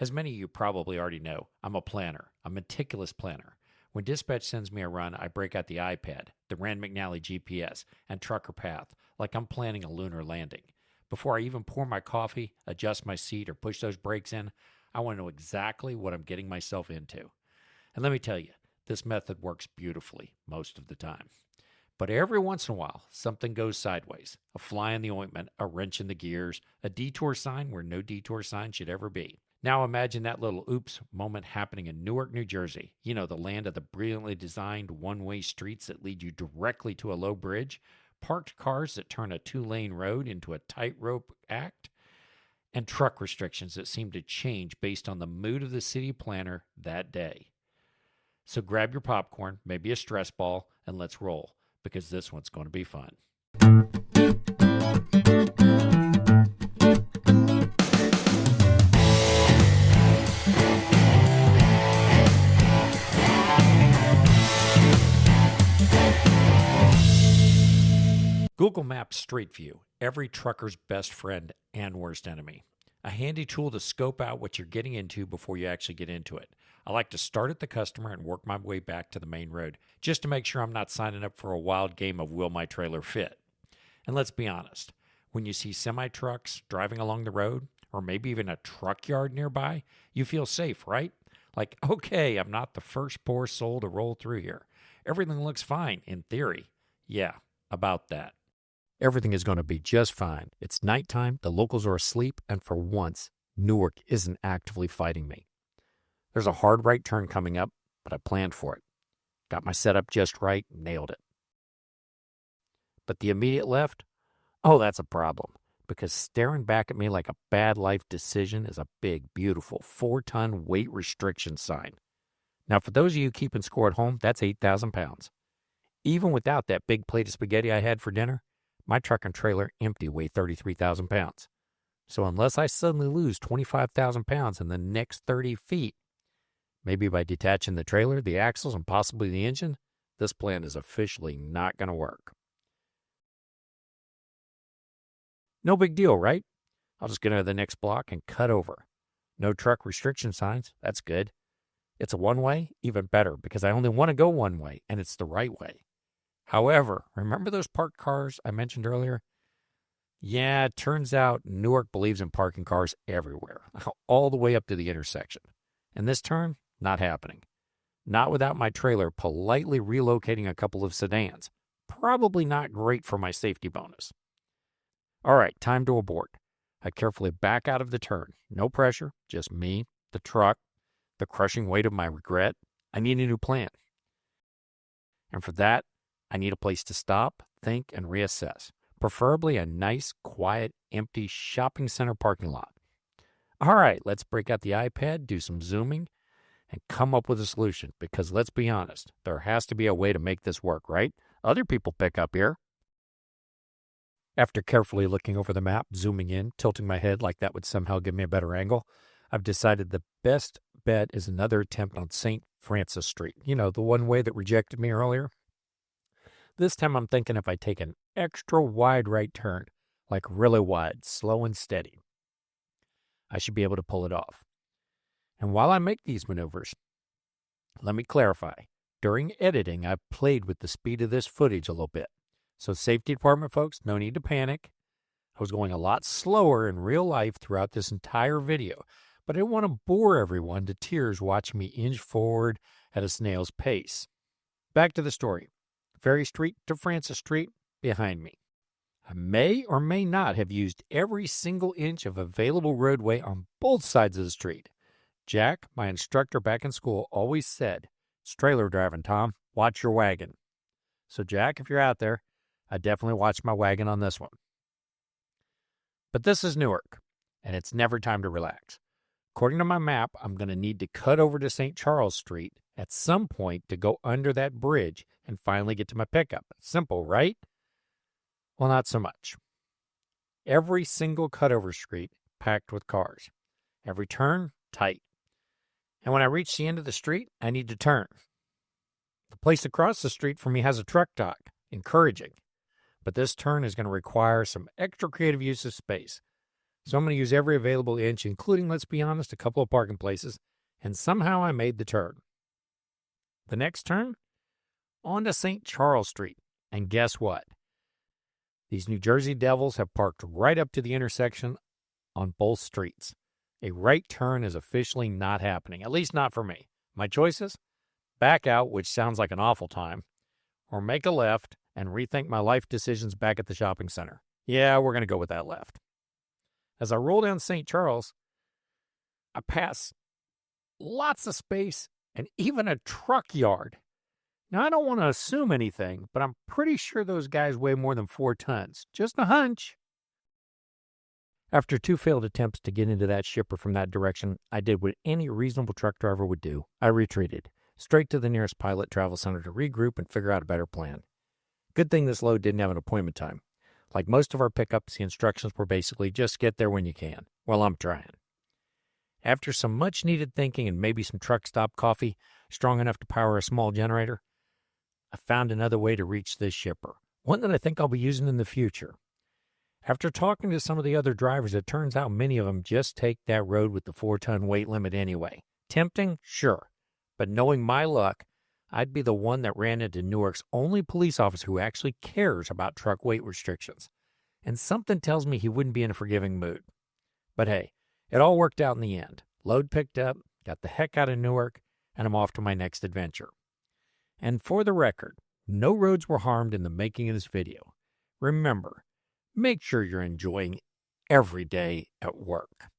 As many of you probably already know, I'm a planner, a meticulous planner. When dispatch sends me a run, I break out the iPad, the Rand McNally GPS, and Trucker Path like I'm planning a lunar landing. Before I even pour my coffee, adjust my seat, or push those brakes in, I want to know exactly what I'm getting myself into. And let me tell you, this method works beautifully most of the time. But every once in a while, something goes sideways. A fly in the ointment, a wrench in the gears, a detour sign where no detour sign should ever be. Now imagine that little oops moment happening in Newark, New Jersey. You know, the land of the brilliantly designed one-way streets that lead you directly to a low bridge, parked cars that turn a two-lane road into a tightrope act, and truck restrictions that seem to change based on the mood of the city planner that day. So grab your popcorn, maybe a stress ball, and let's roll, because this one's going to be fun. Google Maps Street View, every trucker's best friend and worst enemy. A handy tool to scope out what you're getting into before you actually get into it. I like to start at the customer and work my way back to the main road, just to make sure I'm not signing up for a wild game of will my trailer fit. And let's be honest, when you see semi-trucks driving along the road, or maybe even a truck yard nearby, you feel safe, right? Like, okay, I'm not the first poor soul to roll through here. Everything looks fine, in theory. Yeah, about that. Everything is going to be just fine. It's nighttime, the locals are asleep, and for once, Newark isn't actively fighting me. There's a hard right turn coming up, but I planned for it. Got my setup just right, nailed it. But the immediate left? Oh, that's a problem, because staring back at me like a bad life decision is a big, beautiful 4-ton weight restriction sign. Now, for those of you keeping score at home, that's 8,000 pounds. Even without that big plate of spaghetti I had for dinner, my truck and trailer empty weigh 33,000 pounds. So unless I suddenly lose 25,000 pounds in the next 30 feet, maybe by detaching the trailer, the axles, and possibly the engine, this plan is officially not going to work. No big deal, right? I'll just get into the next block and cut over. No truck restriction signs, that's good. It's a one-way, even better, because I only want to go one way, and it's the right way. However, remember those parked cars I mentioned earlier? Yeah, it turns out Newark believes in parking cars everywhere, all the way up to the intersection. And this turn, not happening. Not without my trailer politely relocating a couple of sedans. Probably not great for my safety bonus. All right, time to abort. I carefully back out of the turn. No pressure, just me, the truck, the crushing weight of my regret. I need a new plan. And for that, I need a place to stop, think, and reassess. Preferably a nice, quiet, empty shopping center parking lot. All right, let's break out the iPad, do some zooming, and come up with a solution. Because let's be honest, there has to be a way to make this work, right? Other people pick up here. After carefully looking over the map, zooming in, tilting my head like that would somehow give me a better angle, I've decided the best bet is another attempt on St. Francis Street. You know, the one way that rejected me earlier. This time I'm thinking if I take an extra wide right turn, like really wide, slow and steady, I should be able to pull it off. And while I make these maneuvers, let me clarify. During editing, I played with the speed of this footage a little bit. So safety department folks, no need to panic. I was going a lot slower in real life throughout this entire video, but I didn't want to bore everyone to tears watching me inch forward at a snail's pace. Back to the story. Ferry Street to Francis Street behind me. I may or may not have used every single inch of available roadway on both sides of the street. Jack, my instructor back in school, always said, "It's trailer driving, Tom. Watch your wagon." So Jack, if you're out there, I definitely watched my wagon on this one. But this is Newark, and it's never time to relax. According to my map, I'm going to need to cut over to St. Charles Street at some point to go under that bridge and finally get to my pickup. Simple, right? Well, not so much. Every single cutover street packed with cars. Every turn, tight. And when I reach the end of the street, I need to turn. The place across the street from me has a truck dock. Encouraging. But this turn is going to require some extra creative use of space. So I'm going to use every available inch, including, let's be honest, a couple of parking places, and somehow I made the turn. The next turn, onto St. Charles Street. And guess what? These New Jersey devils have parked right up to the intersection on both streets. A right turn is officially not happening, at least not for me. My choices? Back out, which sounds like an awful time, or make a left and rethink my life decisions back at the shopping center. Yeah, we're going to go with that left. As I roll down St. Charles, I pass lots of space and even a truck yard. Now, I don't want to assume anything, but I'm pretty sure those guys weigh more than 4 tons. Just a hunch. After 2 failed attempts to get into that shipper from that direction, I did what any reasonable truck driver would do. I retreated, straight to the nearest pilot travel center to regroup and figure out a better plan. Good thing this load didn't have an appointment time. Like most of our pickups, the instructions were basically just get there when you can. Well, I'm trying. After some much-needed thinking and maybe some truck stop coffee strong enough to power a small generator, I found another way to reach this shipper, one that I think I'll be using in the future. After talking to some of the other drivers, it turns out many of them just take that road with the 4-ton weight limit anyway. Tempting? Sure. But knowing my luck, I'd be the one that ran into Newark's only police officer who actually cares about truck weight restrictions. And something tells me he wouldn't be in a forgiving mood. But hey, it all worked out in the end. Load picked up, got the heck out of Newark, and I'm off to my next adventure. And for the record, no roads were harmed in the making of this video. Remember, make sure you're enjoying every day at work.